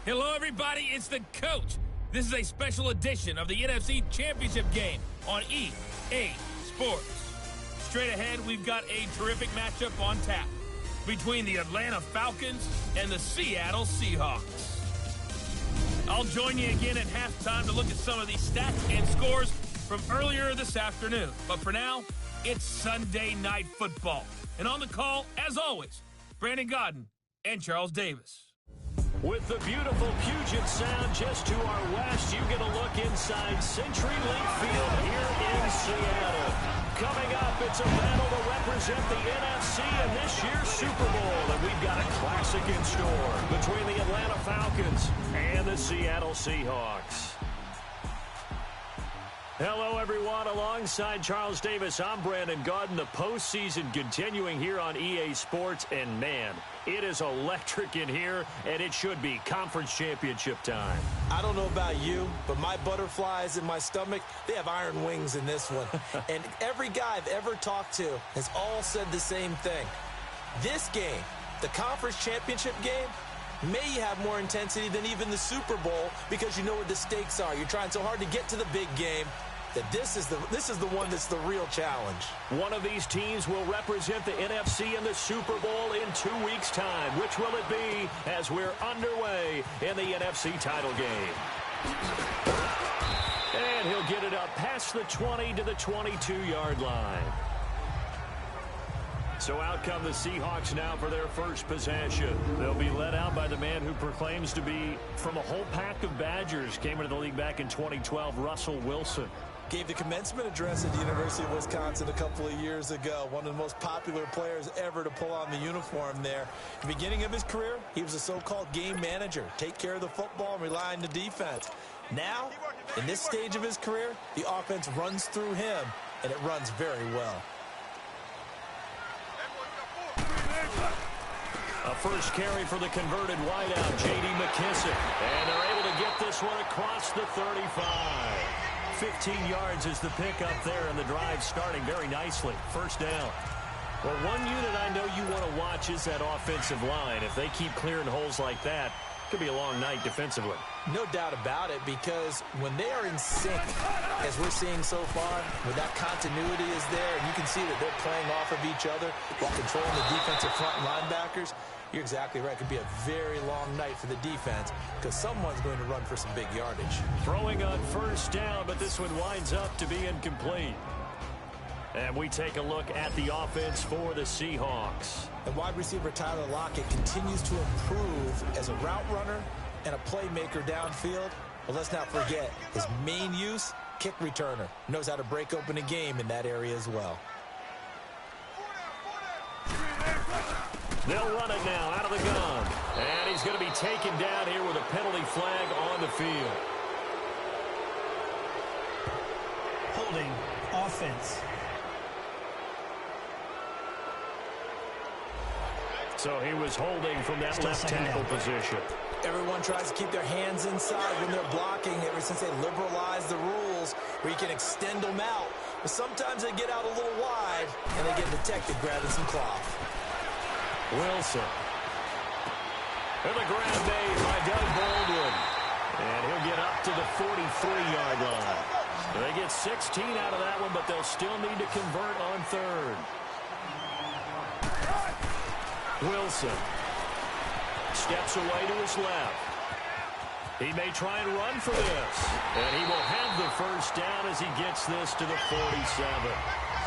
Hello, everybody. It's the coach. This is a special edition of the NFC Championship game on EA Sports. Straight ahead, we've got a terrific matchup on tap between the Atlanta Falcons and the Seattle Seahawks. I'll join you again at halftime to look at some of these stats and scores from earlier this afternoon. But for now, it's Sunday Night Football. And on the call, as always, Brandon Godden and Charles Davis. With the beautiful Puget Sound just to our west, you get a look inside CenturyLink Field here in Seattle. Coming up, it's a battle to represent the NFC in this year's Super Bowl. And we've got a classic in store between the Atlanta Falcons and the Seattle Seahawks. Hello, everyone. Alongside Charles Davis, I'm Brandon Godden. The postseason continuing here on EA Sports. And, man, it is electric in here, and it should be conference championship time. I don't know about you, but my butterflies in my stomach, they have iron wings in this one. And every guy I've ever talked to has all said the same thing. This game, the conference championship game, may have more intensity than even the Super Bowl because you know what the stakes are. You're trying so hard to get to the big game that this is the one that's the real challenge. One of these teams will represent the NFC in the Super Bowl in 2 weeks' time. Which will it be as we're underway in the NFC title game? And he'll get it up past the 20 to the 22-yard line. So out come the Seahawks now for their first possession. They'll be led out by the man who proclaims to be from a whole pack of Badgers. Came into the league back in 2012, Russell Wilson. Gave the commencement address at the University of Wisconsin a couple of years ago. One of the most popular players ever to pull on the uniform there. At the beginning of his career, he was a so-called game manager. Take care of the football and rely on the defense. Now, in this stage of his career, the offense runs through him, and it runs very well. A first carry for the converted wideout, J.D. McKissick. And they're able to get this one across the 35. 15 yards is the pickup there, and the drive starting very nicely. First down. Well, one unit I know you want to watch is that offensive line. If they keep clearing holes like that, it could be a long night defensively. No doubt about it, because when they are in sync, as we're seeing so far, when that continuity is there, and you can see that they're playing off of each other while controlling the defensive front linebackers, you're exactly right. It could be a very long night for the defense because someone's going to run for some big yardage. Throwing on first down, but this one winds up to be incomplete. And we take a look at the offense for the Seahawks. And wide receiver Tyler Lockett continues to improve as a route runner and a playmaker downfield. But let's not forget his main use, kick returner. Knows how to break open a game in that area as well. They'll run it now out of the gun. And he's going to be taken down here with a penalty flag on the field. Holding offense. So he was holding from that left tackle position. Everyone tries to keep their hands inside when they're blocking ever since they liberalized the rules where you can extend them out. But sometimes they get out a little wide and they get detected grabbing some cloth. Wilson. And the grab made by Doug Baldwin. And he'll get up to the 43-yard line. They get 16 out of that one, but they'll still need to convert on third. Wilson steps away to his left. He may try and run for this. And he will have the first down as he gets this to the 47.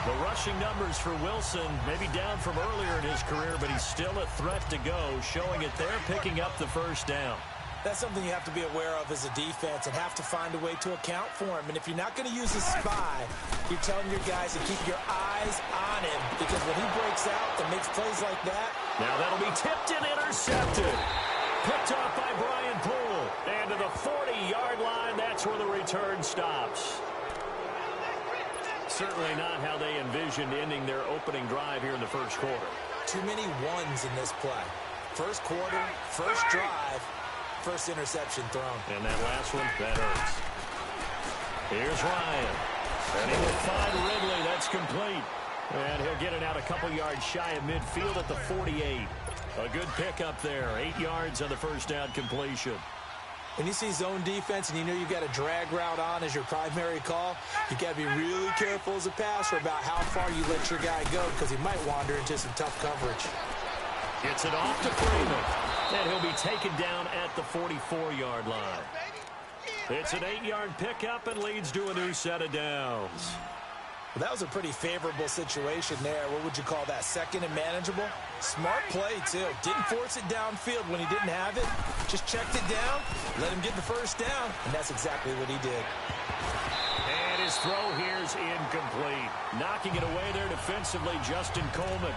The rushing numbers for Wilson may be down from earlier in his career, but he's still a threat to go, showing it there, picking up the first down. That's something you have to be aware of as a defense and have to find a way to account for him. And if you're not going to use a spy, you're telling your guys to keep your eyes on him, because when he breaks out and makes plays like that. Now that'll be tipped and intercepted. Picked off by Brian Poole. And to the 40-yard line, that's where the return stops. Certainly not how they envisioned ending their opening drive here in the first quarter. Too many ones in this play. First quarter, first drive, first interception thrown. And that last one, that hurts. Here's Ryan. And he will find Ridley. That's complete. And he'll get it out a couple yards shy of midfield at the 48. A good pickup there. 8 yards on the first down completion. When you see zone defense and you know you've got a drag route on as your primary call, you got to be really careful as a passer about how far you let your guy go because he might wander into some tough coverage. Gets it off to Freeman, and he'll be taken down at the 44-yard line. It's an 8-yard pickup and leads to a new set of downs. Well, that was a pretty favorable situation there. What would you call that? Second and manageable? Smart play, too. Didn't force it downfield when he didn't have it. Just checked it down, let him get the first down, and that's exactly what he did. And his throw here's incomplete. Knocking it away there defensively, Justin Coleman.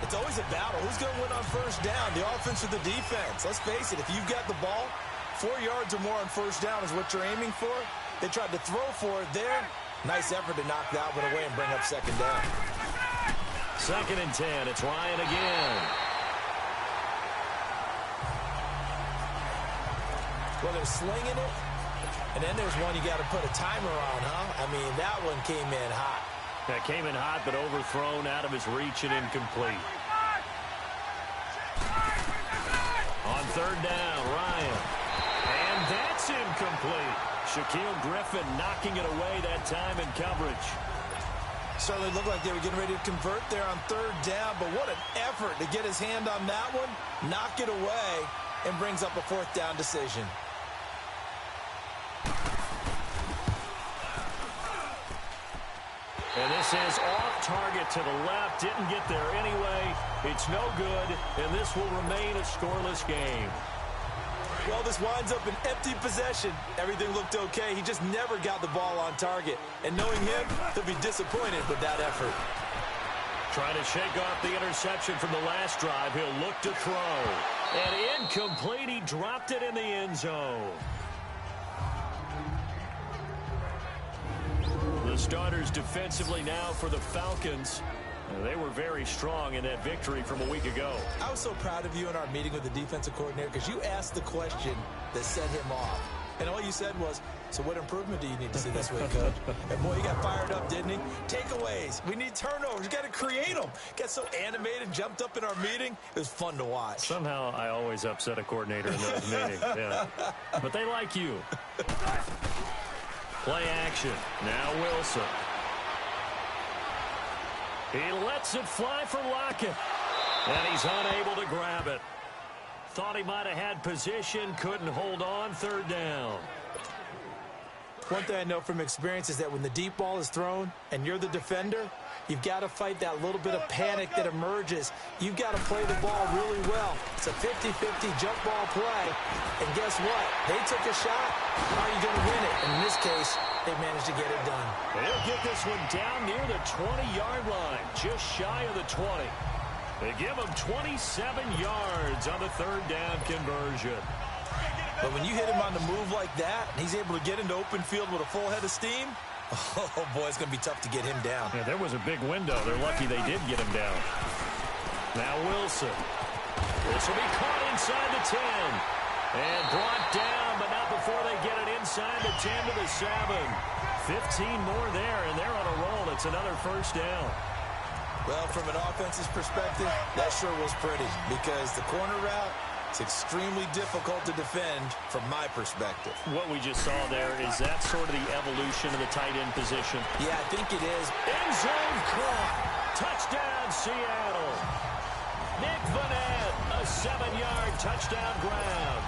It's always a battle. Who's going to win on first down, the offense or the defense? Let's face it, if you've got the ball, 4 yards or more on first down is what you're aiming for. They tried to throw for it there. Nice effort to knock that one away and bring up second down. 2nd and 10. It's Ryan again. Well, they're slinging it, and then there's one you got to put a timer on, huh? I mean, that one came in hot. That came in hot, but overthrown out of his reach and incomplete. On 3rd down, Ryan. And that's incomplete. Shaquille Griffin knocking it away that time in coverage. Certainly looked like they were getting ready to convert there on 3rd down, but what an effort to get his hand on that one, knock it away, and brings up a 4th down decision. And this is off target to the left. Didn't get there anyway. It's no good, and this will remain a scoreless game. Well, this winds up an empty possession. Everything looked okay. He just never got the ball on target. And knowing him, he'll be disappointed with that effort. Trying to shake off the interception from the last drive. He'll look to throw. And incomplete. He dropped it in the end zone. The starters defensively now for the Falcons. They were very strong in that victory from a week ago. I was so proud of you in our meeting with the defensive coordinator because you asked the question that set him off. And all you said was, so what improvement do you need to see this week, Coach? And boy, he got fired up, didn't he? Takeaways. We need turnovers. You got to create them. Got so animated, jumped up in our meeting. It was fun to watch. Somehow I always upset a coordinator in those meetings. Yeah. But they like you. Play action. Now Wilson. He lets it fly for Lockett. And he's unable to grab it. Thought he might have had position, couldn't hold on, 3rd down. One thing I know from experience is that when the deep ball is thrown and you're the defender, you've got to fight that little bit of panic that emerges. You've got to play the ball really well. It's a 50-50 jump ball play. And guess what? They took a shot. How are you going to win it? And in this case, they managed to get it done. They'll get this one down near the 20-yard line, just shy of the 20. They give him 27 yards on the 3rd down conversion. But when you hit him on the move like that, and he's able to get into open field with a full head of steam, oh, boy, it's going to be tough to get him down. Yeah, there was a big window. They're lucky they did get him down. Now Wilson. This will be caught inside the 10. And brought down, but not before they get it inside the 10 to the 7. 15 more there, and they're on a roll. It's another 1st down. Well, from an offensive perspective, that sure was pretty because the corner route is extremely difficult to defend from my perspective. What we just saw there, is that sort of the evolution of the tight end position? Yeah, I think it is. End zone caught. Touchdown, Seattle. Nick Vanette, a 7-yard touchdown grab.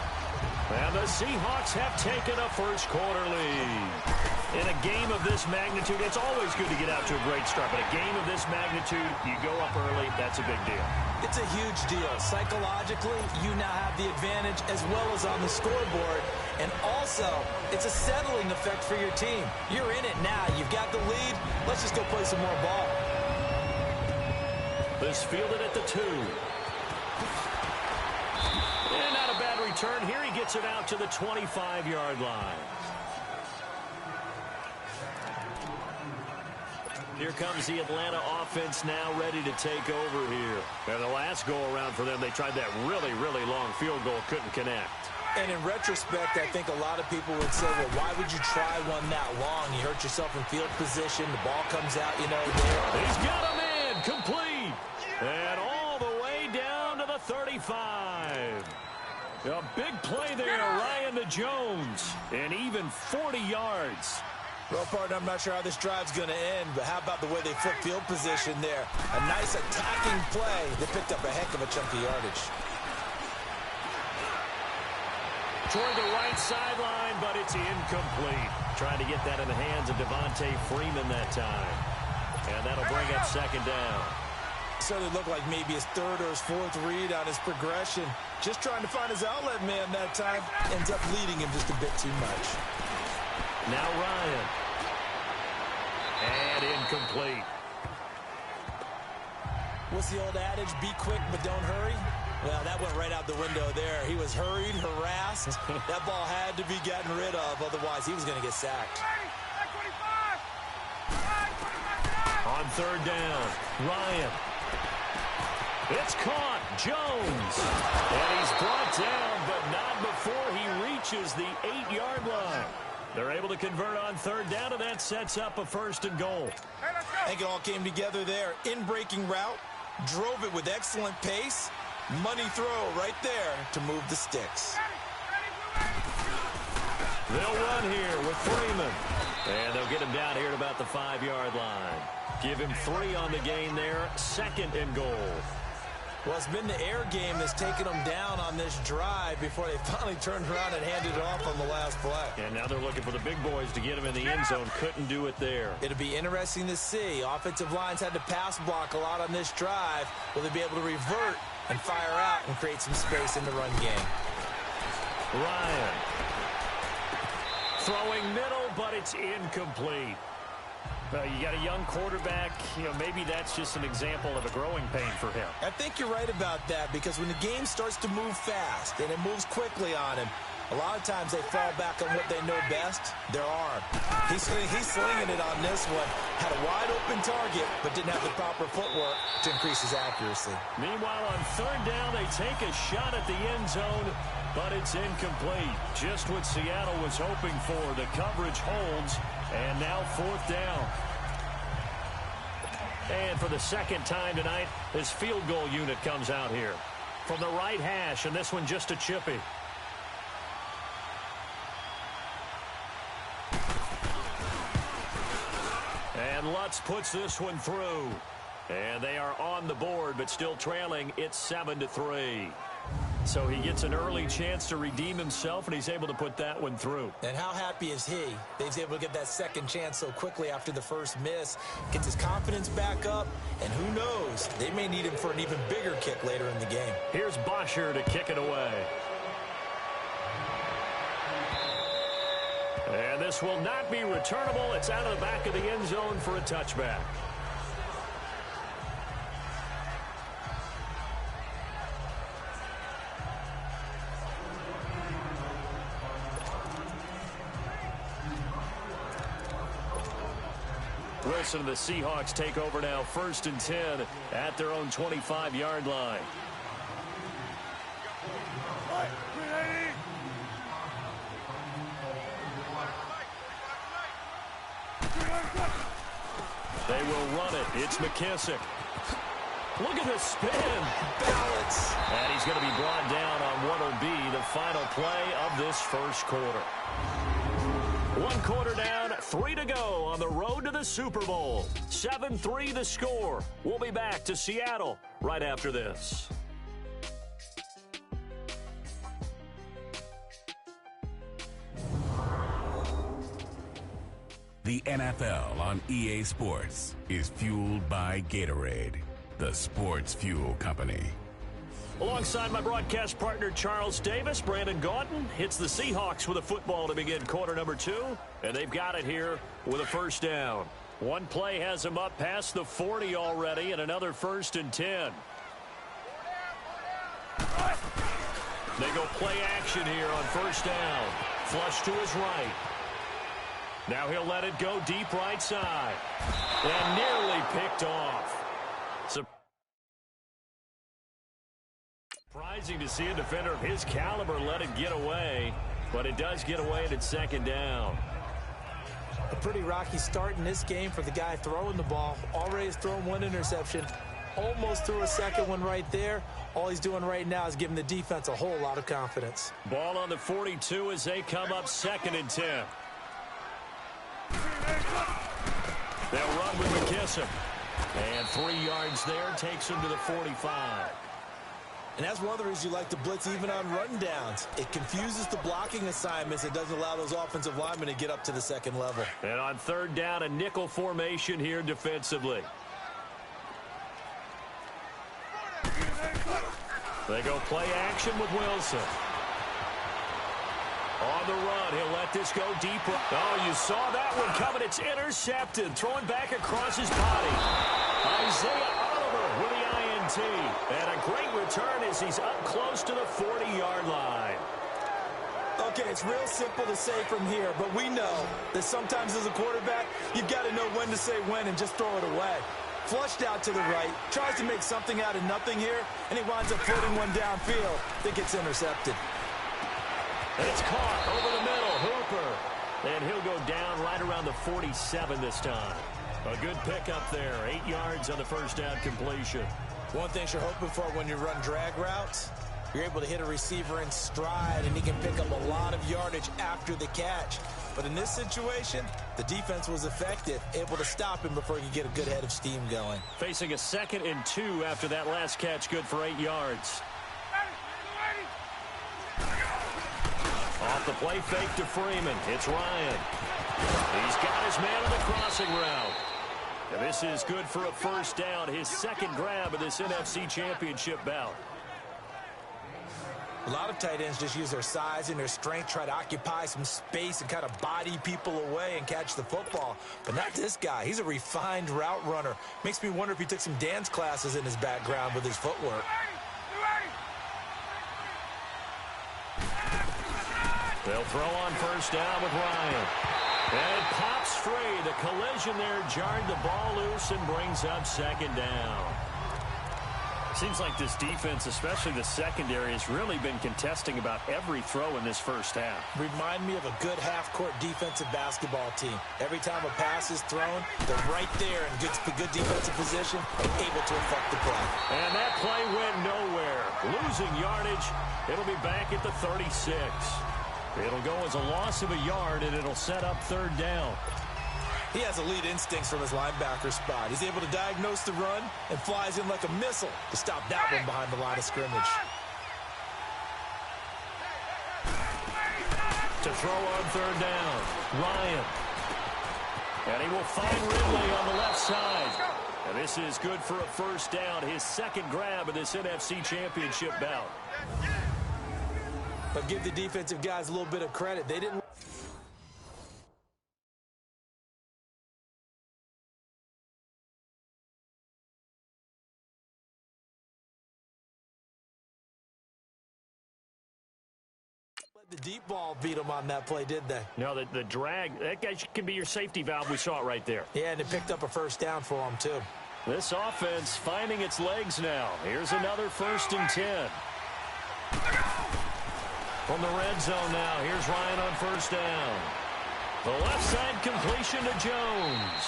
And the Seahawks have taken a first-quarter lead. In a game of this magnitude, it's always good to get out to a great start, but a game of this magnitude, you go up early, that's a big deal. It's a huge deal. Psychologically, you now have the advantage as well as on the scoreboard. And also, it's a settling effect for your team. You're in it now. You've got the lead. Let's just go play some more ball. This fielded at the 2. And not a bad return. Here he gets it out to the 25-yard line. Here comes the Atlanta offense now ready to take over here. And the last go-around for them, they tried that really, really long field goal, couldn't connect. And in retrospect, I think a lot of people would say, well, why would you try one that long? You hurt yourself in field position. The ball comes out, you know. He's got him in, complete. And all the way down to the 35. A big play there, Ryan to Jones, and even 40 yards. Well, partner, I'm not sure how this drive's going to end, but how about the way they flip field position there? A nice attacking play. They picked up a heck of a chunk of yardage. Toward the right sideline, but it's incomplete. Trying to get that in the hands of Devontae Freeman that time. And that'll bring up second down. Certainly looked like maybe his third or his fourth read on his progression. Just trying to find his outlet man that time. Ends up leading him just a bit too much. Now Ryan. And incomplete. What's the old adage? Be quick, but don't hurry. Well, that went right out the window there. He was hurried, harassed. That ball had to be gotten rid of. Otherwise, he was going to get sacked. On third down, Ryan. It's caught. Jones. And he's brought down, but not before he reaches the 8-yard line. They're able to convert on third down, and that sets up a first and goal. I think it all came together there. In-breaking route. Drove it with excellent pace. Money throw right there to move the sticks. They'll run here with Freeman. And they'll get him down here at about the 5-yard line. Give him 3 on the gain there. Second and goal. Well, it's been the air game that's taken them down on this drive before they finally turned around and handed it off on the last play. And now they're looking for the big boys to get him in the end zone. Couldn't do it there. It'll be interesting to see. Offensive lines had to pass block a lot on this drive. Will they be able to revert and fire out and create some space in the run game? Ryan. Throwing middle, but it's incomplete. Well, you got a young quarterback. Maybe that's just an example of a growing pain for him. I think you're right about that, because when the game starts to move fast and it moves quickly on him, a lot of times they fall back on what they know best, their arm. He's slinging it on this one. Had a wide open target, but didn't have the proper footwork to increase his accuracy. Meanwhile, on third down, they take a shot at the end zone, but it's incomplete. Just what Seattle was hoping for. The coverage holds, and now fourth down. And for the second time tonight, this field goal unit comes out here. From the right hash, and this one just a chippy. And Lutz puts this one through. And they are on the board, but still trailing. It's 7-3. So he gets an early chance to redeem himself, and he's able to put that one through. And how happy is he that he's able to get that second chance so quickly after the first miss? Gets his confidence back up, and who knows, they may need him for an even bigger kick later in the game. Here's Bosher to kick it away. And this will not be returnable. It's out of the back of the end zone for a touchback. Wilson and the Seahawks take over now, 1st and 10 at their own 25-yard line. They will run it. It's McKissick. Look at the spin. Balance. And he's going to be brought down on what will be the final play of this first quarter. 1 quarter down, 3 to go on the road to the Super Bowl. 7-3 the score. We'll be back to Seattle right after this. The NFL on EA Sports is fueled by Gatorade, the sports fuel company. Alongside my broadcast partner, Charles Davis, Brandon Gaudin hits the Seahawks with a football to begin quarter number 2, and they've got it here with a first down. One play has them up past the 40 already, and another 1st and 10. They go play action here on first down. Flush to his right. Now he'll let it go deep right side. And nearly picked off. Surprising to see a defender of his caliber let it get away, but it does get away and it's 2nd down. A pretty rocky start in this game for the guy throwing the ball. Already has thrown 1 interception. Almost threw a second one right there. All he's doing right now is giving the defense a whole lot of confidence. Ball on the 42 as they come up 2nd and 10. They'll run with McKissick. And 3 yards there takes him to the 45. And that's one of the reasons you like to blitz even on rundowns. It confuses the blocking assignments. It doesn't allow those offensive linemen to get up to the second level. And on 3rd down, a nickel formation here defensively. They go play action with Wilson. On the run, he'll let this go deeper. Oh, you saw that one coming. It's intercepted. Throwing back across his body. Isaiah Oliver with the INT. And a great return as he's up close to the 40-yard line. Okay, it's real simple to say from here, but we know that sometimes as a quarterback, you've got to know when to say when and just throw it away. Flushed out to the right, tries to make something out of nothing here, and he winds up floating one downfield that gets intercepted. It's caught over the middle, Hooper. And he'll go down right around the 47 this time. A good pickup there, 8 yards on the 1st down completion. One thing you're hoping for when you run drag routes, you're able to hit a receiver in stride, and he can pick up a lot of yardage after the catch. But in this situation, the defense was effective, able to stop him before he could get a good head of steam going. Facing a 2nd and 2 after that last catch, good for 8 yards. Off the play fake to Freeman. It's Ryan. He's got his man on the crossing route. And this is good for a 1st down, his 2nd grab of this NFC Championship bout. A lot of tight ends just use their size and their strength, try to occupy some space and kind of body people away and catch the football. But not this guy. He's a refined route runner. Makes me wonder if he took some dance classes in his background with his footwork. They'll throw on 1st down with Ryan. And it pops free. The collision there jarred the ball loose and brings up 2nd down. Seems like this defense, especially the secondary, has really been contesting about every throw in this 1st half. Remind me of a good half-court defensive basketball team. Every time a pass is thrown, they're right there in good defensive position, able to affect the play. And that play went nowhere. Losing yardage. It'll be back at the 36. It'll go as a loss of a yard, and it'll set up 3rd down. He has elite instincts from his linebacker spot. He's able to diagnose the run and flies in like a missile to stop that one behind the line of scrimmage. To throw on 3rd down, Ryan. And he will find Ridley on the left side. And this is good for a 1st down, his 2nd grab of this NFC Championship bout. But give the defensive guys a little bit of credit. They didn't... let the deep ball beat them on that play, did they? No, the drag, that guy can be your safety valve. We saw it right there. Yeah, and it picked up a 1st down for him, too. This offense finding its legs now. Here's another 1st and 10. From the red zone now, here's Ryan on 1st down. The left side completion to Jones.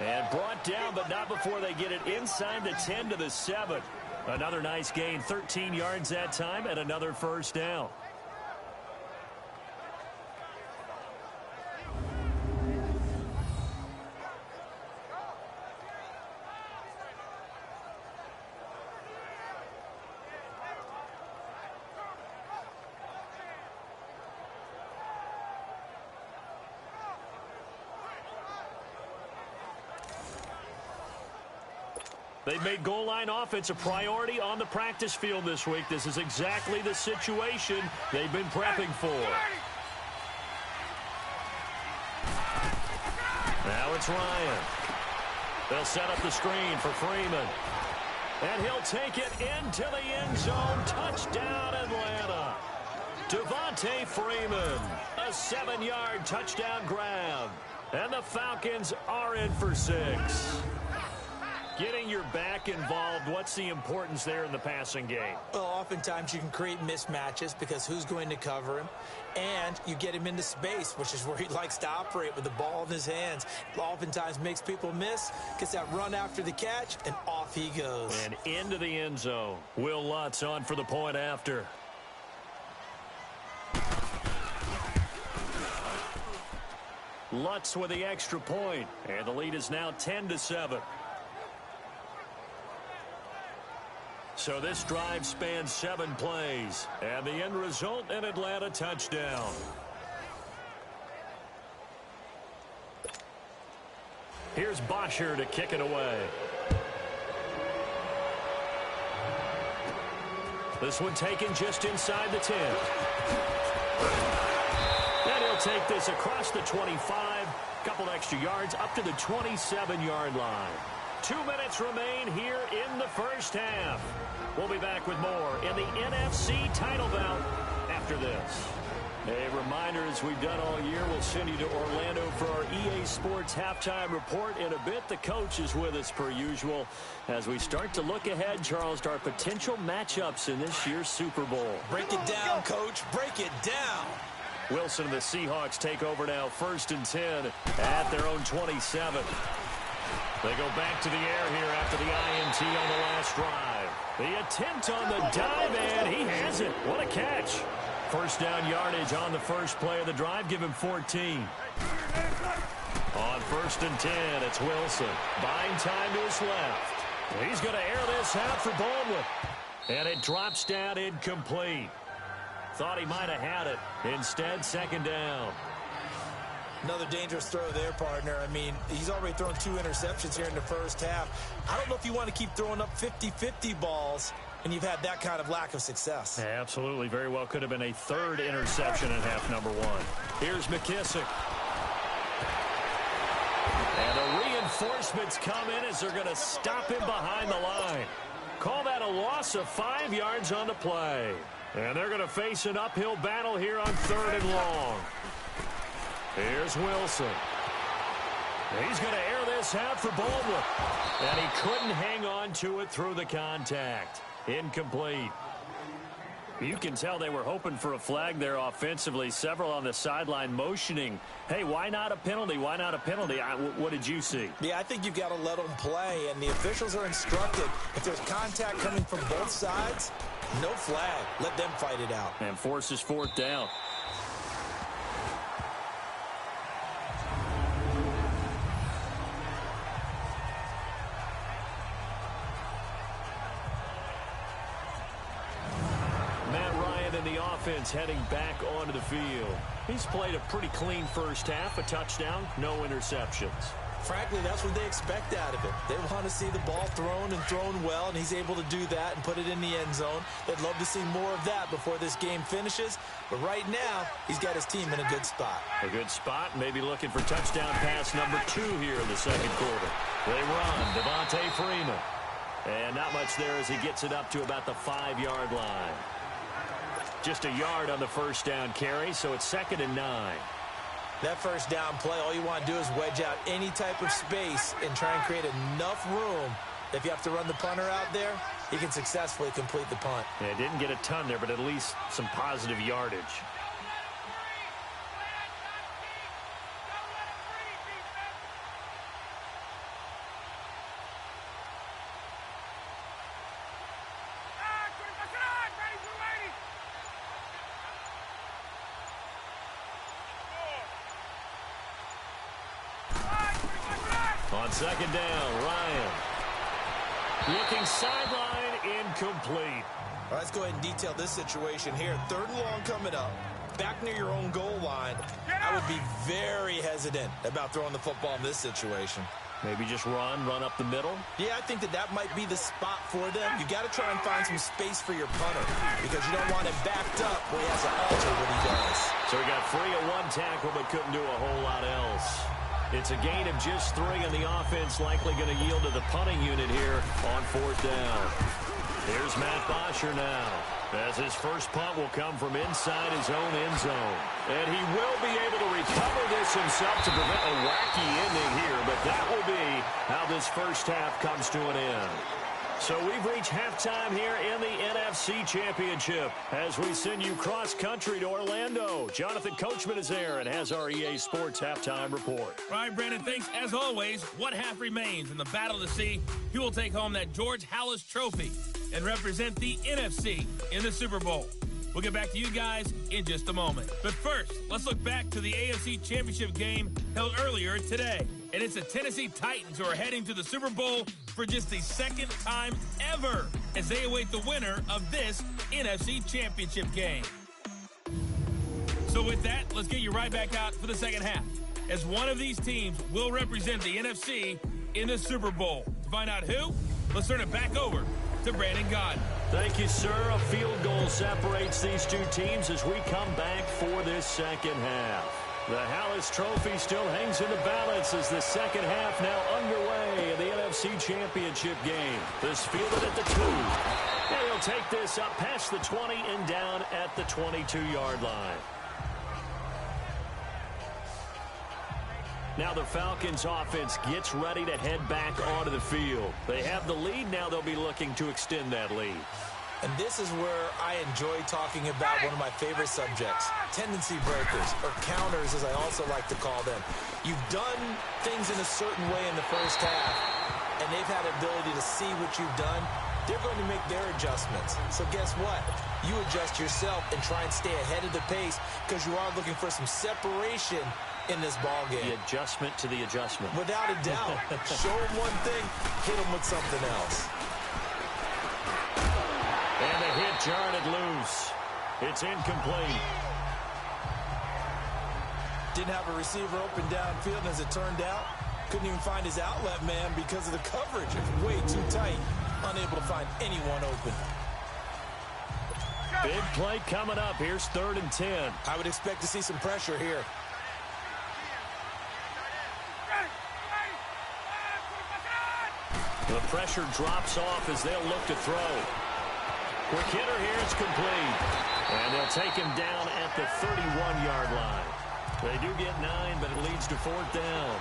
And brought down, but not before they get it inside the 10 to the 7. Another nice gain, 13 yards that time, and another 1st down. They've made goal line offense a priority on the practice field this week. This is exactly the situation they've been prepping for. Now it's Ryan. They'll set up the screen for Freeman. And he'll take it into the end zone. Touchdown, Atlanta. Devontae Freeman, a 7-yard touchdown grab. And the Falcons are in for 6. Getting your back involved, what's the importance there in the passing game? Well, oftentimes you can create mismatches because who's going to cover him? And you get him into space, which is where he likes to operate with the ball in his hands. Oftentimes makes people miss, gets that run after the catch, and off he goes. And into the end zone. Will Lutz on for the point after. Lutz with the extra point, and the lead is now 10-7. So this drive spans 7 plays, and the end result, an Atlanta touchdown. Here's Bosher to kick it away. This one taken just inside the 10. And he'll take this across the 25, couple extra yards up to the 27-yard line. 2 minutes remain here in the first half. We'll be back with more in the NFC title bout after this. A reminder, as we've done all year, we'll send you to Orlando for our EA Sports halftime report. In a bit, the coach is with us per usual as we start to look ahead, Charles, to our potential matchups in this year's Super Bowl. Break it down, Coach. Break it down. Wilson and the Seahawks take over now, 1st and 10 at their own 27. They go back to the air here after the INT on the last drive. The attempt on the dive, and he has it. What a catch. First down yardage on the first play of the drive. Give him 14. On 1st and 10, it's Wilson. Buying time to his left. He's going to air this out for Baldwin. And it drops down incomplete. Thought he might have had it. Instead, 2nd down. Another dangerous throw there, partner. I mean, he's already thrown 2 interceptions here in the first half. I don't know if you want to keep throwing up 50-50 balls, and you've had that kind of lack of success. Absolutely. Very well could have been a 3rd interception in half number 1. Here's McKissick. And the reinforcements come in as they're going to stop him behind the line. Call that a loss of 5 yards on the play. And they're going to face an uphill battle here on 3rd and long. Here's Wilson. He's going to air this out for Baldwin. And he couldn't hang on to it through the contact. Incomplete. You can tell they were hoping for a flag there offensively. Several on the sideline motioning. Hey, why not a penalty? Why not a penalty? What did you see? Yeah, I think you've got to let them play. And the officials are instructed, if there's contact coming from both sides, no flag. Let them fight it out. And forces 4th down. Offense heading back onto the field. He's played a pretty clean first half, a touchdown, no interceptions. Frankly, that's what they expect out of him. They want to see the ball thrown and thrown well, and he's able to do that and put it in the end zone. They'd love to see more of that before this game finishes, but right now, he's got his team in a good spot. A good spot, maybe looking for touchdown pass number 2 here in the 2nd quarter. They run, Devontae Freeman. And not much there as he gets it up to about the 5-yard line. Just a yard on the first down carry, so it's 2nd and 9. That first down play, all you want to do is wedge out any type of space and try and create enough room. If you have to run the punter out there, he can successfully complete the punt. Yeah, didn't get a ton there, but at least some positive yardage. On 2nd down, Ryan. Looking sideline, incomplete. All right, let's go ahead and detail this situation here. 3rd and long coming up, back near your own goal line. I would be very hesitant about throwing the football in this situation. Maybe just run up the middle? Yeah, I think that might be the spot for them. You got to try and find some space for your punter because you don't want him backed up where he has to alter what he does. So he got free of 1 tackle but couldn't do a whole lot else. It's a gain of just 3, and the offense likely going to yield to the punting unit here on 4th down. Here's Matt Bosher now, as his first punt will come from inside his own end zone. And he will be able to recover this himself to prevent a wacky ending here, but that will be how this first half comes to an end. So we've reached halftime here in the NFC Championship as we send you cross-country to Orlando. Jonathan Coachman is there and has our EA Sports halftime report. All right, Brandon, thanks. As always, one half remains in the battle to see who will take home that George Halas trophy and represent the NFC in the Super Bowl. We'll get back to you guys in just a moment. But first, let's look back to the AFC Championship game held earlier today. And it's the Tennessee Titans who are heading to the Super Bowl for just the second time ever as they await the winner of this NFC Championship game. So with that, let's get you right back out for the second half, as one of these teams will represent the NFC in the Super Bowl. To find out who, let's turn it back over to Brandon Gaudin. Thank you, sir. A field goal separates these two teams as we come back for this second half. The Halas Trophy still hangs in the balance as the second half now underway in the NFC Championship game. This fielded at the 2. And he'll take this up past the 20 and down at the 22-yard line. Now the Falcons offense gets ready to head back onto the field. They have the lead. Now they'll be looking to extend that lead. And this is where I enjoy talking about one of my favorite subjects, tendency breakers, or counters as I also like to call them. You've done things in a certain way in the first half, and they've had the ability to see what you've done. They're going to make their adjustments. So guess what? You adjust yourself and try and stay ahead of the pace because you are looking for some separation in this ball game. The adjustment to the adjustment. Without a doubt. Show them one thing, hit them with something else. And the hit jarred loose. It's incomplete. Didn't have a receiver open downfield, and as it turned out, couldn't even find his outlet man because of the coverage. It's way too tight. Unable to find anyone open. Big play coming up. Here's 3rd and 10. I would expect to see some pressure here. The pressure drops off as they'll look to throw. Quick hitter here, it's complete. And they'll take him down at the 31-yard line. They do get 9, but it leads to 4th down.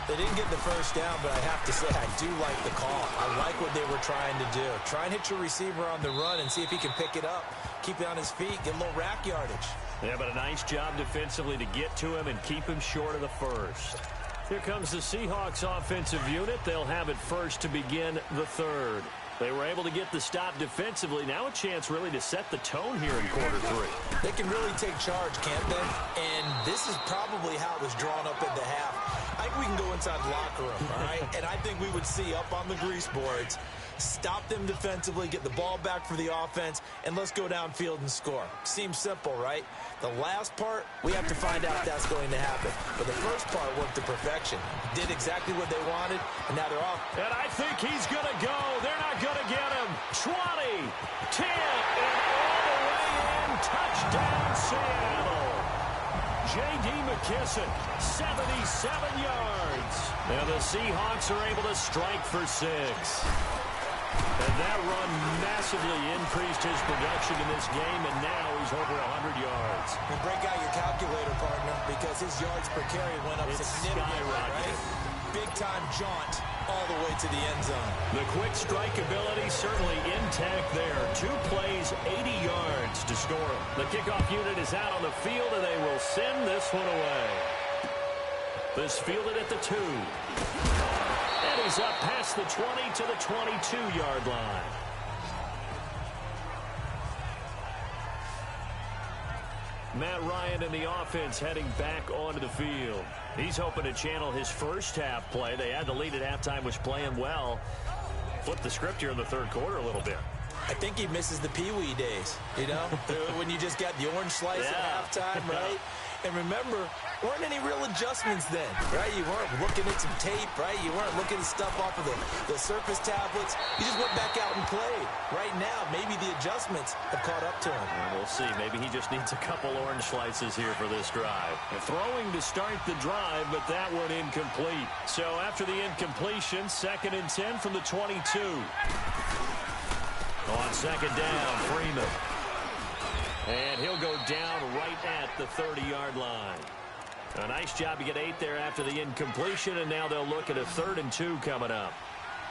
They didn't get the first down, but I have to say I do like the call. I like what they were trying to do. Try and hit your receiver on the run and see if he can pick it up. Keep it on his feet, get a little rack yardage. Yeah, but a nice job defensively to get to him and keep him short of the first. Here comes the Seahawks offensive unit. They'll have it first to begin the 3rd. They were able to get the stop defensively. Now a chance really to set the tone here in quarter 3. They can really take charge, can't they? And this is probably how it was drawn up at the half. I think we can go inside the locker room, all right? And I think we would see up on the grease boards, stop them defensively, get the ball back for the offense, and let's go downfield and score. Seems simple, right? The last part, we have to find out if that's going to happen. But the first part worked to perfection. Did exactly what they wanted, and now they're off. And I think he's going to go. They're not going to get him. 20, 10, and all the way in. Touchdown, Seattle. J.D. McKissick, 77 yards. And the Seahawks are able to strike for 6. And that run massively increased his production in this game, and now he's over 100 yards. And break out your calculator, partner, because his yards per carry went up significantly, right? Big-time jaunt all the way to the end zone. The quick strike ability certainly intact there. 2 plays, 80 yards to score him. The kickoff unit is out on the field, and they will send this one away. This fielded at the 2. And he's up past the 20 to the 22-yard line. Matt Ryan and the offense heading back onto the field. He's hoping to channel his first half play. They had the lead at halftime, was playing well. Flip the script here in the 3rd quarter a little bit. I think he misses the Pee-wee days, you know, when you just got the orange slice at halftime, right? And remember, weren't any real adjustments then, right? You weren't looking at some tape, right? You weren't looking at stuff off of the surface tablets. You just went back out and played. Right now, maybe the adjustments have caught up to him. We'll see. Maybe he just needs a couple orange slices here for this drive. Throwing to start the drive, but that one incomplete. So after the incompletion, 2nd and 10 from the 22. On second down, Freeman. And he'll go down right at the 30-yard line. A nice job to get 8 there after the incompletion, and now they'll look at a 3rd and 2 coming up.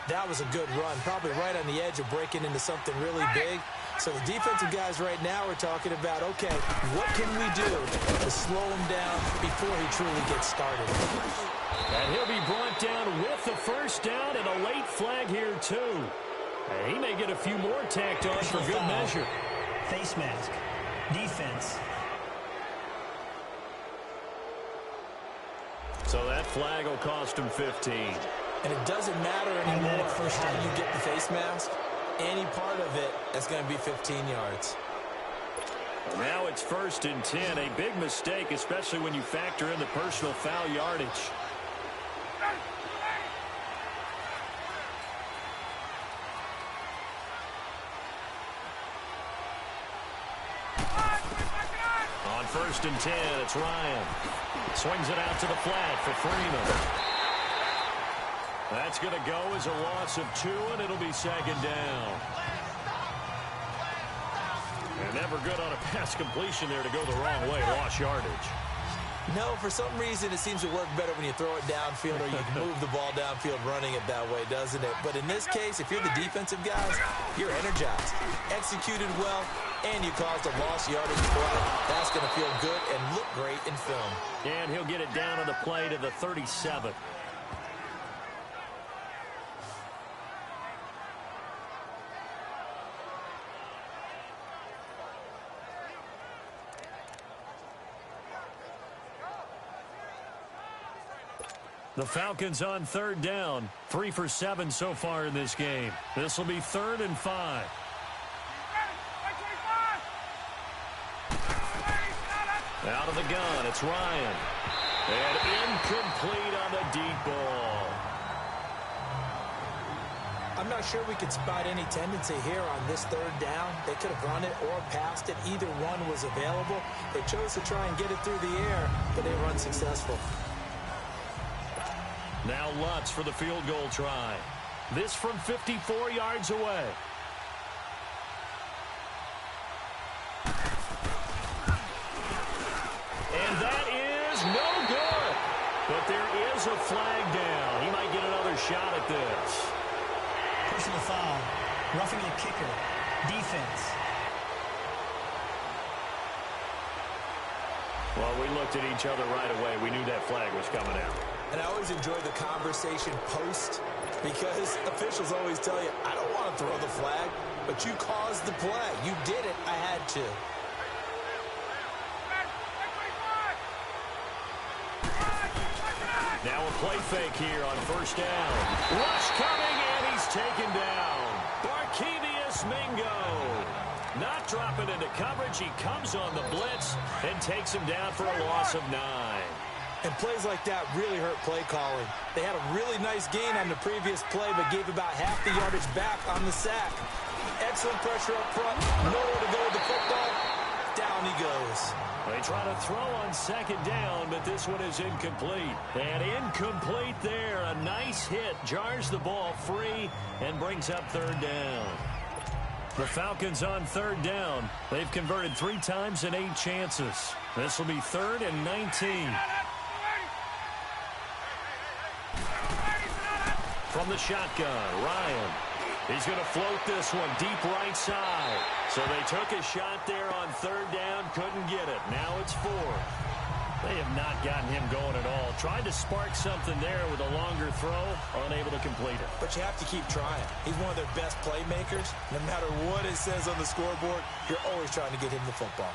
That was a good run, probably right on the edge of breaking into something really big. So the defensive guys right now are talking about, okay, what can we do to slow him down before he truly gets started? And he'll be brought down with the first down and a late flag here, too. And he may get a few more tacked on for good measure. Face mask. Defense. So that flag will cost him 15. And it doesn't matter anymore how you get the face mask. Any part of it is going to be 15 yards. Now it's 1st and 10. A big mistake, especially when you factor in the personal foul yardage. On 1st and 10, it's Ryan. Swings it out to the flat for Freeman. That's going to go as a loss of 2, and it'll be 2nd down. And never good on a pass completion there to go the wrong way, lost yardage. No, for some reason it seems to work better when you throw it downfield or you can move the ball downfield running it that way, doesn't it? But in this case, if you're the defensive guys, you're energized, executed well, and you caused a lost yardage play. That's going to feel good and look great in film. And he'll get it down on the play to the 37. The Falcons on 3rd down. 3 for 7 so far in this game. This will be 3rd and 5. Out of the gun, it's Ryan. And incomplete on the deep ball. I'm not sure we could spot any tendency here on this 3rd down. They could have run it or passed it. Either one was available. They chose to try and get it through the air, but they were unsuccessful. Now Lutz for the field goal try. This from 54 yards away. And that is no good. But there is a flag down. He might get another shot at this. Personal foul. Roughing the kicker. Defense. Well, we looked at each other right away. We knew that flag was coming out. And I always enjoy the conversation post because officials always tell you, I don't want to throw the flag, but you caused the play. You did it. I had to. Now a play fake here on 1st down. Rush coming, and he's taken down. Barkevius Mingo. Not dropping into coverage. He comes on the blitz and takes him down for a loss of 9. And plays like that really hurt play calling. They had a really nice gain on the previous play, but gave about half the yardage back on the sack. Excellent pressure up front. Nowhere to go with the football. Down he goes. They try to throw on 2nd down, but this one is incomplete. And incomplete there. A nice hit. Jars the ball free and brings up 3rd down. The Falcons on 3rd down. They've converted 3 times in 8 chances. This will be 3rd and 19. From the shotgun, Ryan. He's going to float this one deep right side. So they took a shot there on 3rd down, couldn't get it. Now it's 4th. They have not gotten him going at all. Tried to spark something there with a longer throw, unable to complete it. But you have to keep trying. He's one of their best playmakers. No matter what it says on the scoreboard, you're always trying to get him the football.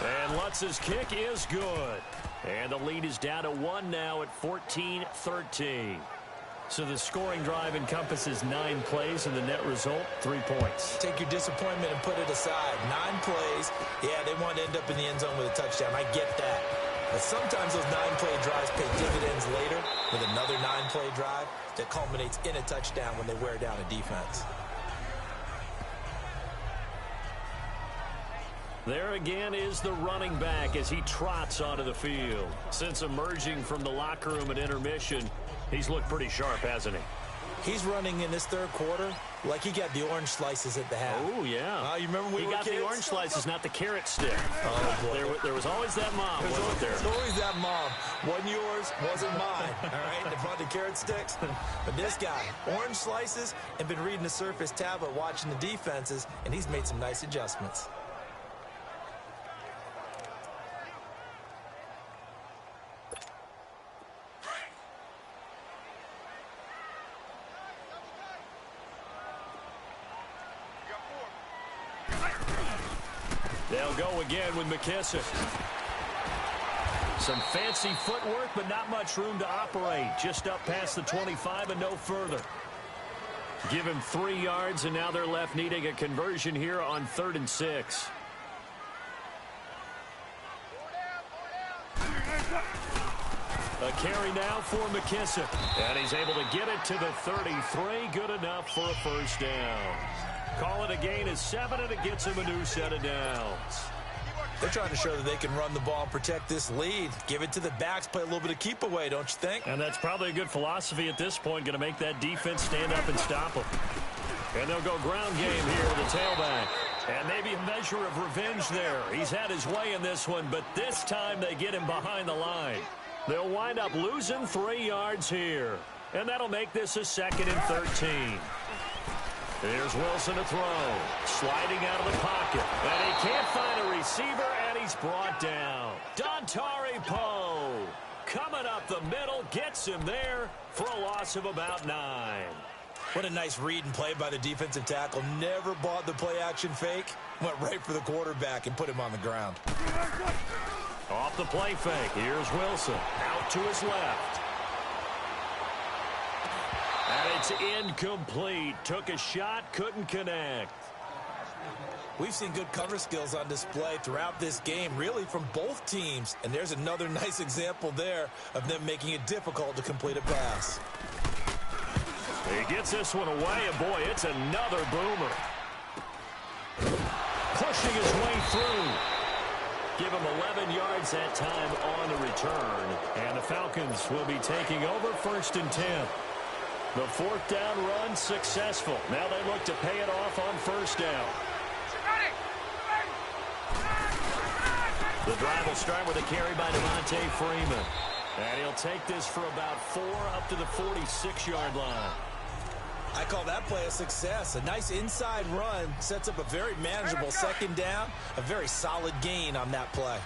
And Lutz's kick is good. And the lead is down to 1 now at 14-13. So the scoring drive encompasses 9 plays, and the net result, 3 points. Take your disappointment and put it aside. 9 plays. Yeah, they want to end up in the end zone with a touchdown. I get that. But sometimes those 9-play drives pay dividends later with another 9-play drive that culminates in a touchdown when they wear down a defense. There again is the running back as he trots onto the field. Since emerging from the locker room at intermission, he's looked pretty sharp, hasn't he? He's running in this third quarter like he got the orange slices at the half. Oh, yeah. You remember when he we were got kids? the orange slices, not the carrot stick. Oh, boy. There was always that mom, wasn't there? There's always that mom. Wasn't yours, wasn't mine. All right, they brought the carrot sticks. But this guy, orange slices, and been reading the Surface tablet, watching the defenses, and he's made some nice adjustments. They'll go again with McKissick. Some fancy footwork, but not much room to operate. Just up past the 25 and no further. Give him 3 yards, and now they're left needing a conversion here on 3rd and 6. A carry now for McKissick. And he's able to get it to the 33. Good enough for a first down. Call it a gain of 7, and it gets him a new set of downs. They're trying to show that they can run the ball and protect this lead. Give it to the backs, play a little bit of keep away, don't you think? And that's probably a good philosophy at this point, going to make that defense stand up and stop them. And they'll go ground game here with the tailback. And maybe a measure of revenge there. He's had his way in this one, but this time they get him behind the line. They'll wind up losing 3 yards here. And that'll make this a 2nd and 13. Here's Wilson to throw. Sliding out of the pocket. And he can't find a receiver, and he's brought down. Dontari Poe coming up the middle, gets him there for a loss of about 9. What a nice read and play by the defensive tackle. Never bought the play-action fake. Went right for the quarterback and put him on the ground. Off the play fake. Here's Wilson. Out to his left. And it's incomplete. Took a shot, couldn't connect. We've seen good cover skills on display throughout this game, really from both teams. And there's another nice example there of them making it difficult to complete a pass. He gets this one away, and boy, it's another boomer. Pushing his way through. Give him 11 yards that time on the return. And the Falcons will be taking over 1st and 10. The 4th down run successful. Now they look to pay it off on 1st down. The drive will start with a carry by Devontae Freeman. And he'll take this for about 4 up to the 46-yard line. I call that play a success. A nice inside run sets up a very manageable 2nd down. A very solid gain on that play.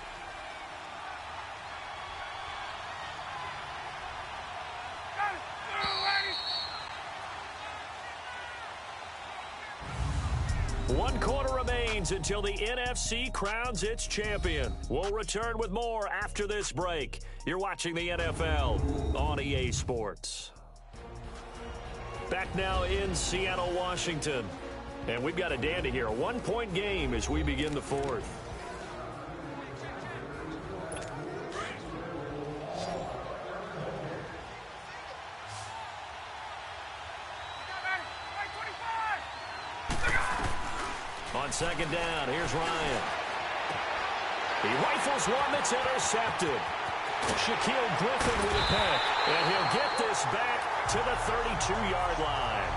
One quarter remains until the NFC crowns its champion. We'll return with more after this break. You're watching the NFL on EA Sports. Back now in Seattle, Washington. And we've got a dandy here. A 1-point game as we begin the 4th. On 2nd down, here's Ryan. He rifles one that's intercepted. Shaquille Griffin with a pick. And he'll get this back to the 32-yard line.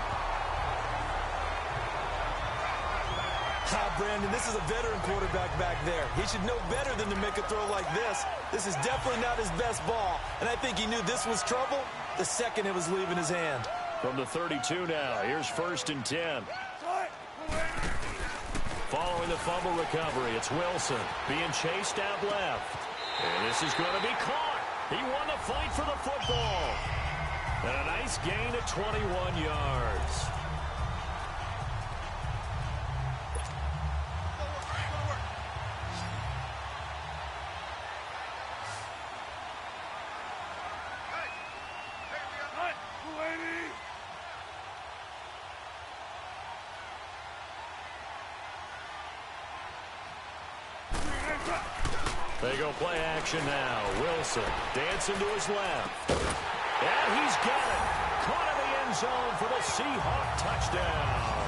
Brandon, this is a veteran quarterback back there. He should know better than to make a throw like this. This is definitely not his best ball. And I think he knew this was trouble the second it was leaving his hand. From the 32 now, here's 1st and 10. Following the fumble recovery, it's Wilson being chased out left. And this is going to be caught. He won the fight for the football. And a nice gain of 21 yards. They go play action now. Wilson dancing to his left. And he's got it. Caught in the end zone for the Seahawks touchdown.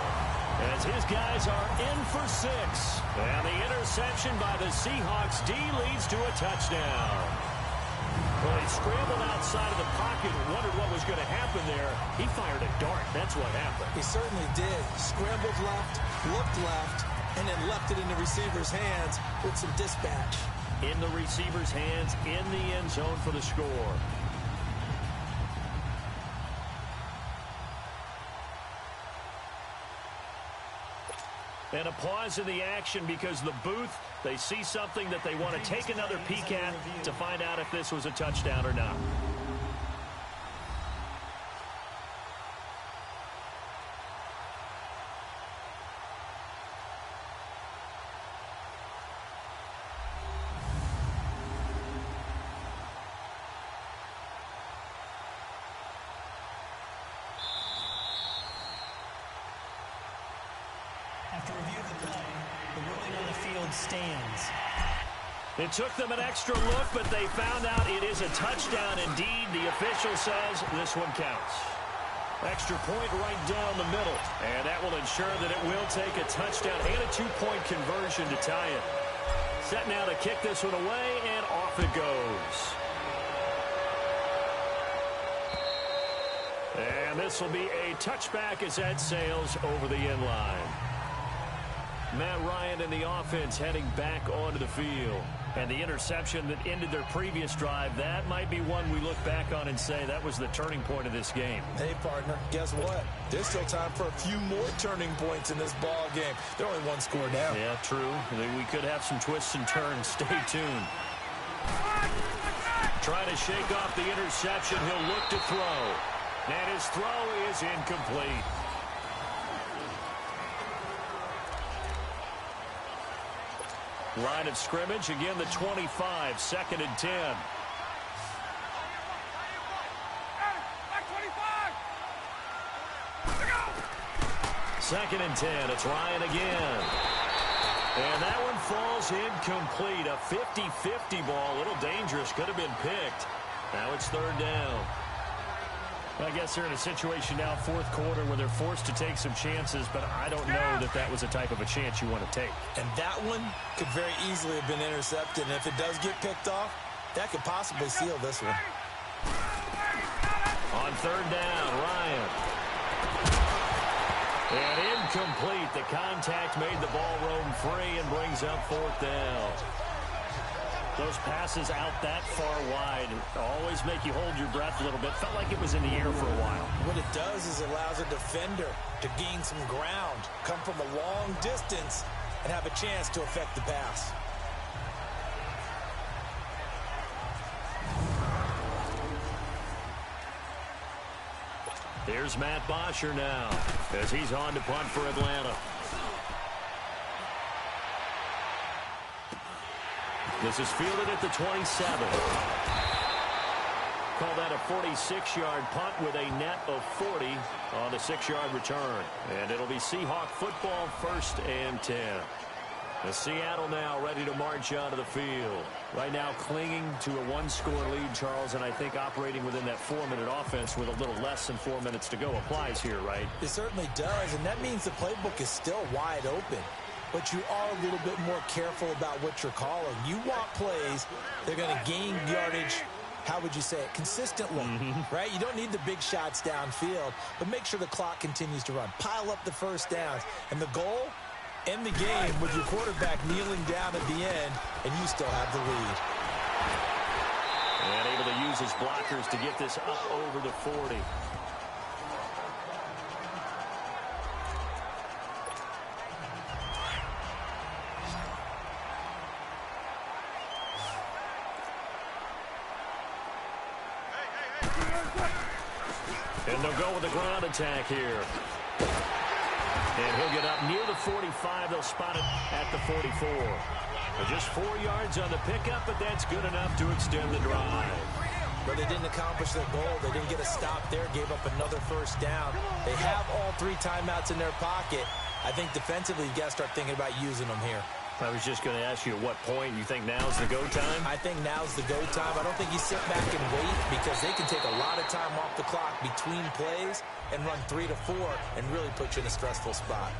As his guys are in for 6. And the interception by the Seahawks D leads to a touchdown. Well, he scrambled outside of the pocket and wondered what was going to happen there. He fired a dart. That's what happened. He certainly did. Scrambled left, looked left, and then left it in the receiver's hands with some dispatch. In the receiver's hands, in the end zone for the score. And a pause in the action because the booth, they see something that they want to take another peek at to find out if this was a touchdown or not. After review of the play, the ruling on the field stands. It took them an extra look, but they found out it is a touchdown indeed. The official says this one counts. Extra point right down the middle, and that will ensure that it will take a touchdown and a 2-point conversion to tie it. Set now to kick this one away, and off it goes. And this will be a touchback as that sails over the end line. Matt Ryan and the offense heading back onto the field. And the interception that ended their previous drive, that might be one we look back on and say that was the turning point of this game. Hey, partner, guess what? There's still time for a few more turning points in this ball game. They're only one score down. Yeah, true. We could have some twists and turns. Stay tuned. Trying to shake off the interception. He'll look to throw. And his throw is incomplete. Line of scrimmage, again the 25, 2nd and 10. Second and 10, it's Ryan again. And that one falls incomplete. A 50-50 ball, a little dangerous, could have been picked. Now it's 3rd down. I guess they're in a situation now, 4th quarter, where they're forced to take some chances, but I don't know that that was the type of a chance you want to take. And that one could very easily have been intercepted, and if it does get picked off, that could possibly seal this one. On 3rd down, Ryan. And incomplete. The contact made the ball roam free and brings up 4th down. Those passes out that far wide always make you hold your breath a little bit. Felt like it was in the air for a while. What it does is it allows a defender to gain some ground, come from a long distance, and have a chance to affect the pass. Here's Matt Bosher now as he's on to punt for Atlanta. This is fielded at the 27. Call that a 46-yard punt with a net of 40 on the 6-yard return. And it'll be Seahawk football, 1st and 10. The Seattle now ready to march onto the field. Right now clinging to a 1-score lead, Charles, and I think operating within that 4-minute offense with a little less than 4 minutes to go applies here, right? It certainly does, and that means the playbook is still wide open. But you are a little bit more careful about what you're calling. You want plays that are going to gain yardage, how would you say it, consistently, right? You don't need the big shots downfield, but make sure the clock continues to run. Pile up the first downs. And the goal, end the game with your quarterback kneeling down at the end, and you still have the lead. And able to use his blockers to get this up over the 40. And they'll go with the ground attack here. And he'll get up near the 45. They'll spot it at the 44. Just 4 yards on the pickup, but that's good enough to extend the drive. But they didn't accomplish their goal. They didn't get a stop there, gave up another first down. They have all 3 timeouts in their pocket. I think defensively, you got to start thinking about using them here. I was just going to ask you at what point you think now's the go time? I think now's the go time. I don't think you sit back and wait because they can take a lot of time off the clock between plays and run 3 to 4 and really put you in a stressful spot.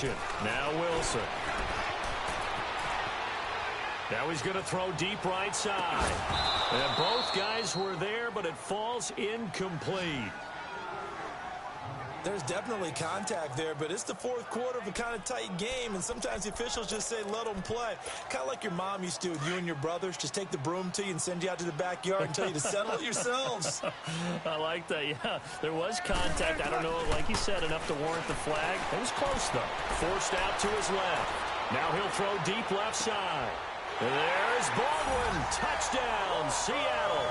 formation. Now Wilson. Now he's going to throw deep right side. And both guys were there, but it falls incomplete. There's definitely contact there, but it's the fourth quarter of a kind of tight game, and sometimes the officials just say, let them play. Kind of like your mom used to with you and your brothers. Just take the broom to you and send you out to the backyard and tell you to settle it yourselves. I like that, yeah. There was contact. I don't know, like you said, enough to warrant the flag. It was close, though. Forced out to his left. Now he'll throw deep left side. There's Baldwin. Touchdown, Seattle.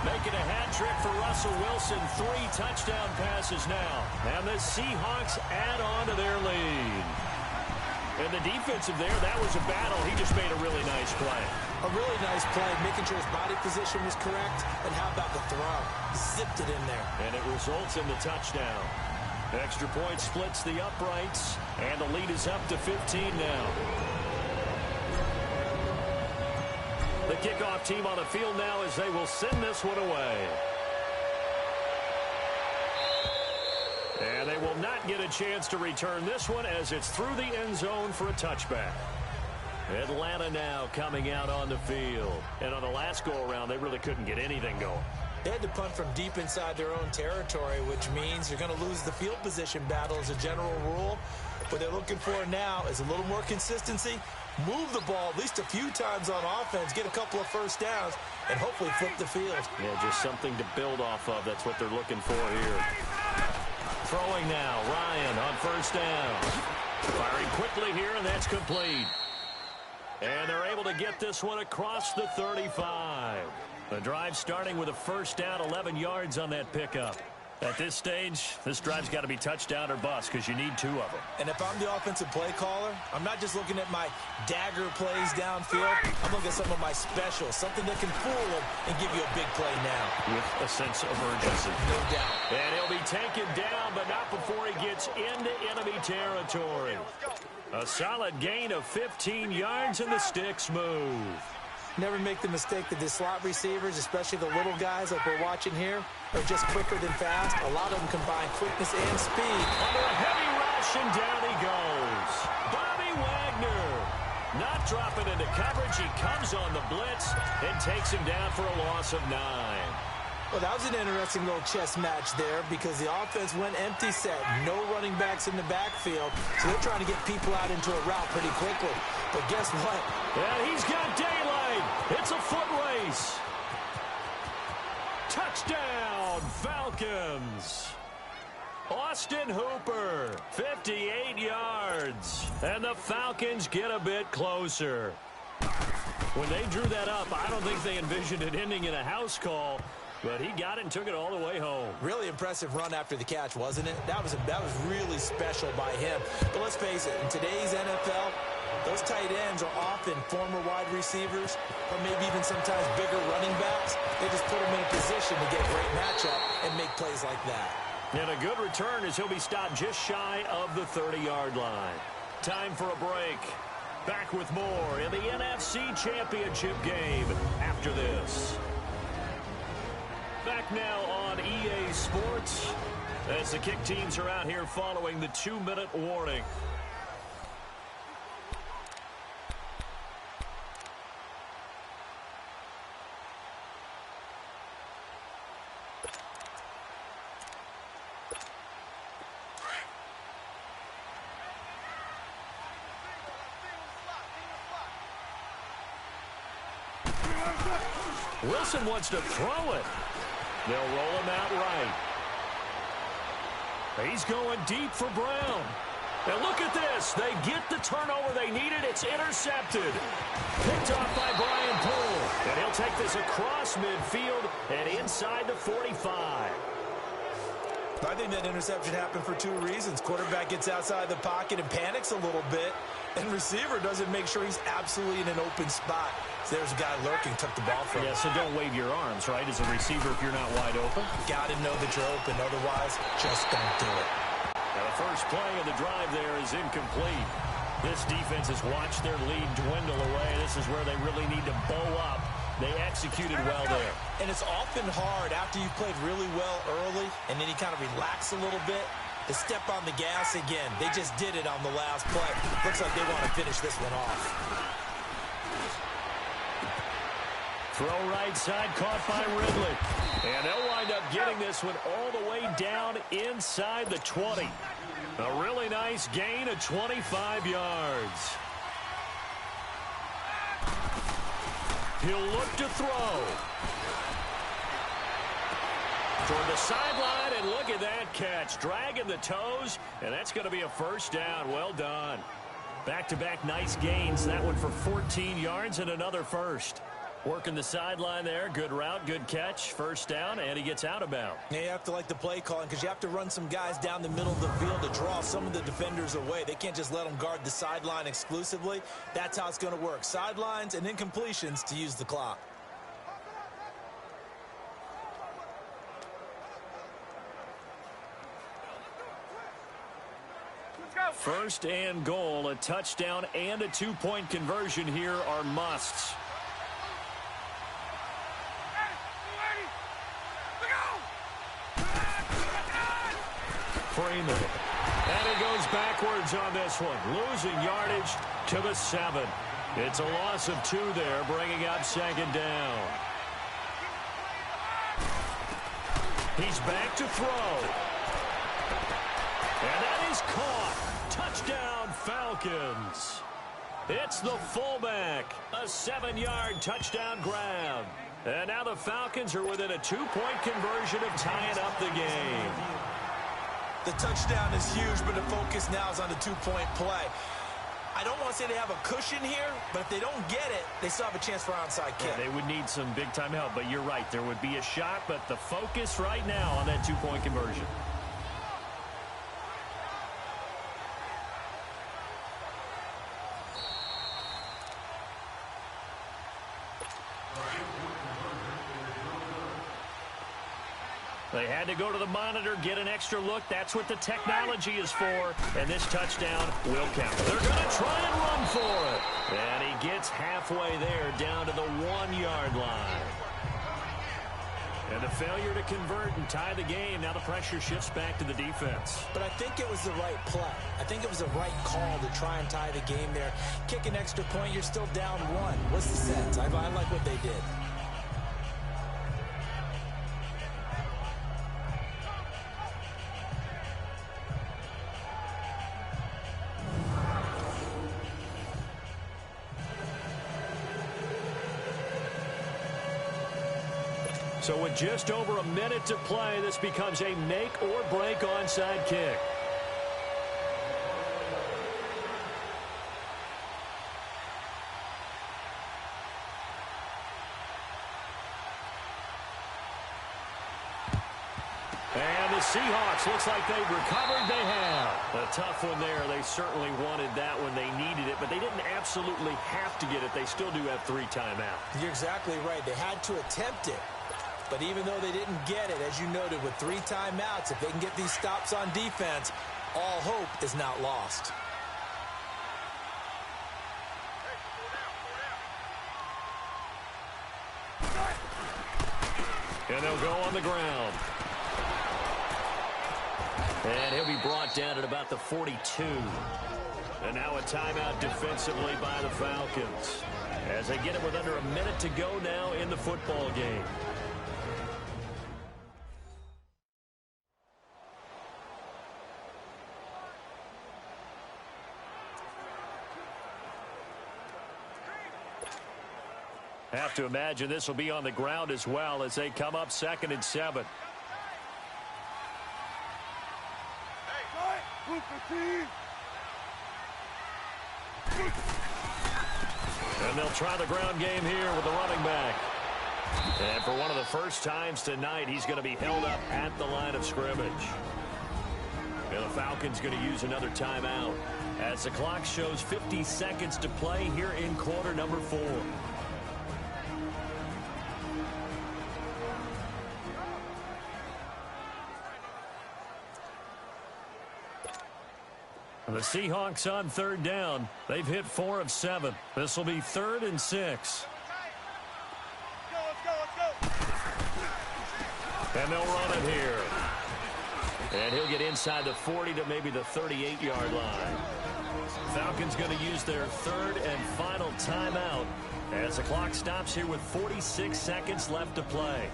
Making a hat trick for Russell Wilson. 3 touchdown passes now. And the Seahawks add on to their lead. And the defensive there, that was a battle. He just made a really nice play. A really nice play, making sure his body position was correct. And how about the throw? Zipped it in there. And it results in the touchdown. Extra point splits the uprights. And the lead is up to 15 now. The kickoff team on the field now as they will send this one away. And they will not get a chance to return this one as it's through the end zone for a touchback. Atlanta now coming out on the field. And on the last go-around, they really couldn't get anything going. They had to punt from deep inside their own territory, which means you're going to lose the field position battle as a general rule. What they're looking for now is a little more consistency. Move the ball at least a few times on offense, get a couple of first downs, and hopefully flip the field. Yeah, just something to build off of. That's what they're looking for here. Throwing now, Ryan on first down. Firing quickly here, and that's complete. And they're able to get this one across the 35. The drive starting with a first down, 11 yards on that pickup. At this stage, this drive's got to be touchdown or bust because you need 2 of them. And if I'm the offensive play caller, I'm not just looking at my dagger plays downfield. I'm looking at some of my specials, something that can fool them and give you a big play now. With a sense of urgency. No doubt. And he'll be taken down, but not before he gets into enemy territory. A solid gain of 15 yards, and the sticks move. Never make the mistake that the slot receivers, especially the little guys like we're watching here, are just quicker than fast. A lot of them combine quickness and speed. Under a heavy rush, and down he goes. Bobby Wagner not dropping into coverage. He comes on the blitz and takes him down for a loss of 9. Well, that was an interesting little chess match there because the offense went empty set. No running backs in the backfield, so they're trying to get people out into a route pretty quickly. But guess what? Yeah, he's got daylight. It's a foot race. Touchdown, Falcons. Austin Hooper, 58 yards. And the Falcons get a bit closer. When they drew that up, I don't think they envisioned it ending in a house call. But he got it and took it all the way home. Really impressive run after the catch, wasn't it? That was really special by him. But let's face it, in today's NFL, those tight ends are often former wide receivers or maybe even sometimes bigger running backs. They just put them in a position to get a great matchup and make plays like that. And a good return as he'll be stopped just shy of the 30-yard line. Time for a break. Back with more in the NFC Championship game after this. Back now on EA Sports as the kick teams are out here following the 2-minute warning. Wilson wants to throw it. They'll roll him out right. He's going deep for Brown. And look at this. They get the turnover they needed. It's intercepted. Picked off by Brian Poole. And he'll take this across midfield and inside the 45. I think that interception happened for 2 reasons. Quarterback gets outside the pocket and panics a little bit. And receiver doesn't make sure he's absolutely in an open spot. So there's a guy lurking, took the ball from him. Yeah, so don't wave your arms, right, as a receiver if you're not wide open. Got to know that you're open. Otherwise, just don't do it. Now the first play of the drive there is incomplete. This defense has watched their lead dwindle away. This is where they really need to bow up. They executed well there. And it's often hard after you've played really well early and then you kind of relax a little bit. to step on the gas again. They just did it on the last play. Looks like they want to finish this one off. Throw right side, caught by Ridley. And they'll wind up getting this one all the way down inside the 20. A really nice gain of 25 yards. He'll look to throw. Toward the sideline, and look at that catch. Dragging the toes, and that's going to be a first down. Well done. Back-to-back nice gains. That one for 14 yards and another first. Working the sideline there. Good route, good catch. First down, and he gets out of bounds. Yeah, you have to like the play calling because you have to run some guys down the middle of the field to draw some of the defenders away. They can't just let them guard the sideline exclusively. That's how it's going to work. Sidelines and incompletions to use the clock. First and goal, a touchdown and a two-point conversion here are musts. Freeman. And he goes backwards on this one, losing yardage to the 7. It's a loss of 2 there, bringing up second down. He's back to throw. And that is caught. Touchdown, Falcons. It's the fullback. A 7-yard touchdown grab. And now the Falcons are within a 2-point conversion of tying up the game. The touchdown is huge, but the focus now is on the 2-point play. I don't want to say they have a cushion here, but if they don't get it, they still have a chance for onside kick. Yeah, they would need some big-time help, but you're right. There would be a shot, but the focus right now on that 2-point conversion. They had to go to the monitor, get an extra look. That's what the technology is for. And this touchdown will count. They're going to try and run for it. And he gets halfway there down to the 1-yard line. And a failure to convert and tie the game. Now the pressure shifts back to the defense. But I think it was the right play. I think it was the right call to try and tie the game there. Kick an extra point, you're still down 1. What's the sense? I like what they did. So with just over a minute to play, this becomes a make-or-break onside kick. And the Seahawks, looks like they've recovered. They have. A tough one there. They certainly wanted that when they needed it, but they didn't absolutely have to get it. They still do have 3 timeouts. You're exactly right. They had to attempt it. But even though they didn't get it, as you noted, with 3 timeouts, if they can get these stops on defense, all hope is not lost. And they'll go on the ground. And he'll be brought down at about the 42. And now a timeout defensively by the Falcons, as they get it with under a minute to go now in the football game. Have to imagine this will be on the ground as well as they come up 2nd and 7. And they'll try the ground game here with the running back. And for one of the first times tonight, he's going to be held up at the line of scrimmage. And the Falcons going to use another timeout as the clock shows 50 seconds to play here in quarter number 4. The Seahawks on 3rd down. They've hit 4 of 7. This will be 3rd and 6. And they'll run it here. And he'll get inside the 40 to maybe the 38-yard line. Falcons going to use their third and final timeout as the clock stops here with 46 seconds left to play.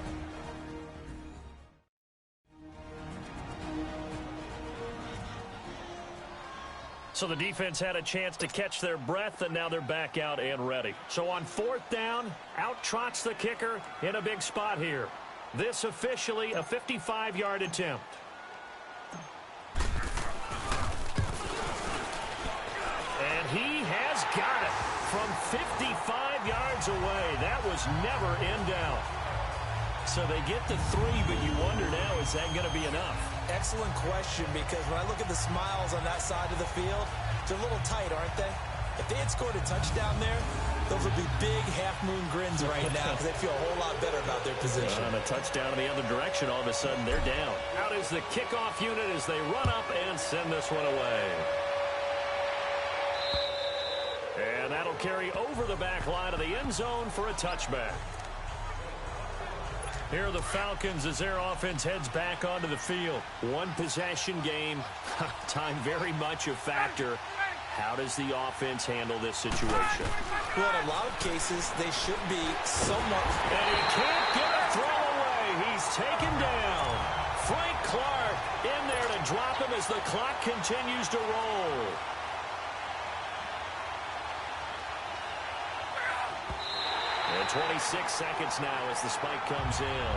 So the defense had a chance to catch their breath, and now they're back out and ready. So on fourth down, out trots the kicker in a big spot here. This officially a 55-yard attempt. And he has got it from 55 yards away. That was never in doubt. So they get the 3, but you wonder now, is that going to be enough? Excellent question, because when I look at the smiles on that side of the field, they're a little tight, aren't they? If they had scored a touchdown there, those would be big half-moon grins right now because they feel a whole lot better about their position. On a touchdown in the other direction, all of a sudden they're down. Out is the kickoff unit as they run up and send this one away. And that'll carry over the back line of the end zone for a touchback. Here are the Falcons as their offense heads back onto the field. One possession game. Time very much a factor. How does the offense handle this situation? Well, in a lot of cases, they should be somewhat... And he can't get a throw away. He's taken down. Frank Clark in there to drop him as the clock continues to roll. And 26 seconds now as the spike comes in.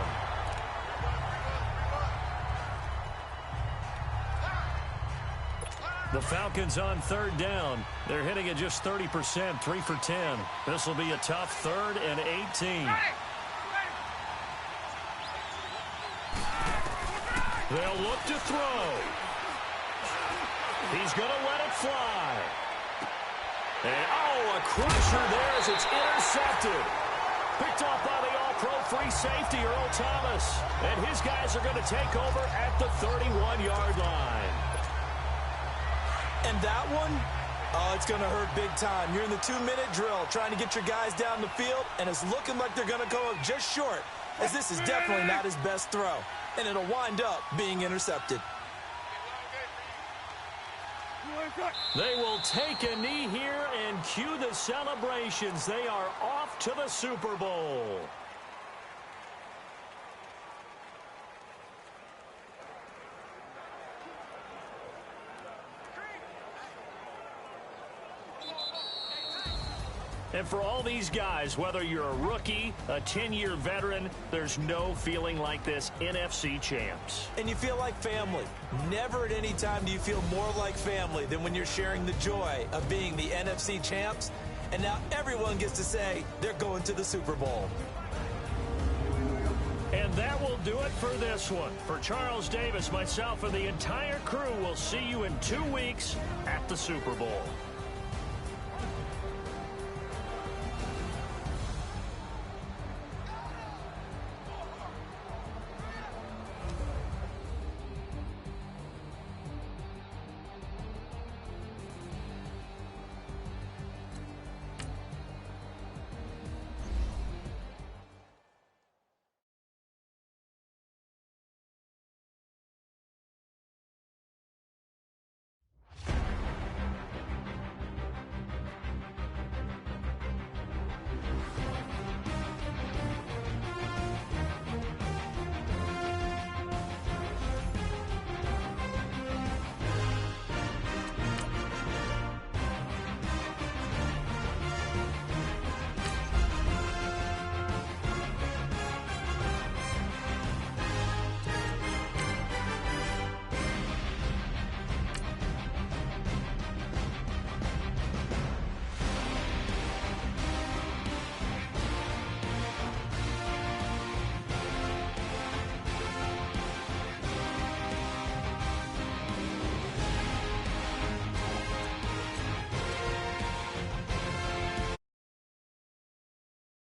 The Falcons on third down. They're hitting at just 30%, 3 for 10. This will be a tough third and 18. They'll look to throw. He's going to let it fly. And, oh, a crusher there as it's intercepted. Picked off by the all-pro free safety, Earl Thomas. And his guys are going to take over at the 31-yard line. And that one, oh, it's going to hurt big time. You're in the 2-minute drill trying to get your guys down the field, and it's looking like they're going to go just short, as this is definitely not his best throw. And it'll wind up being intercepted. They will take a knee here and cue the celebrations. They are off to the Super Bowl. And for all these guys, whether you're a rookie, a 10-year veteran, there's no feeling like this NFC champs. And you feel like family. Never at any time do you feel more like family than when you're sharing the joy of being the NFC champs. And now everyone gets to say they're going to the Super Bowl. And that will do it for this one. For Charles Davis, myself, and the entire crew, we'll see you in 2 weeks at the Super Bowl.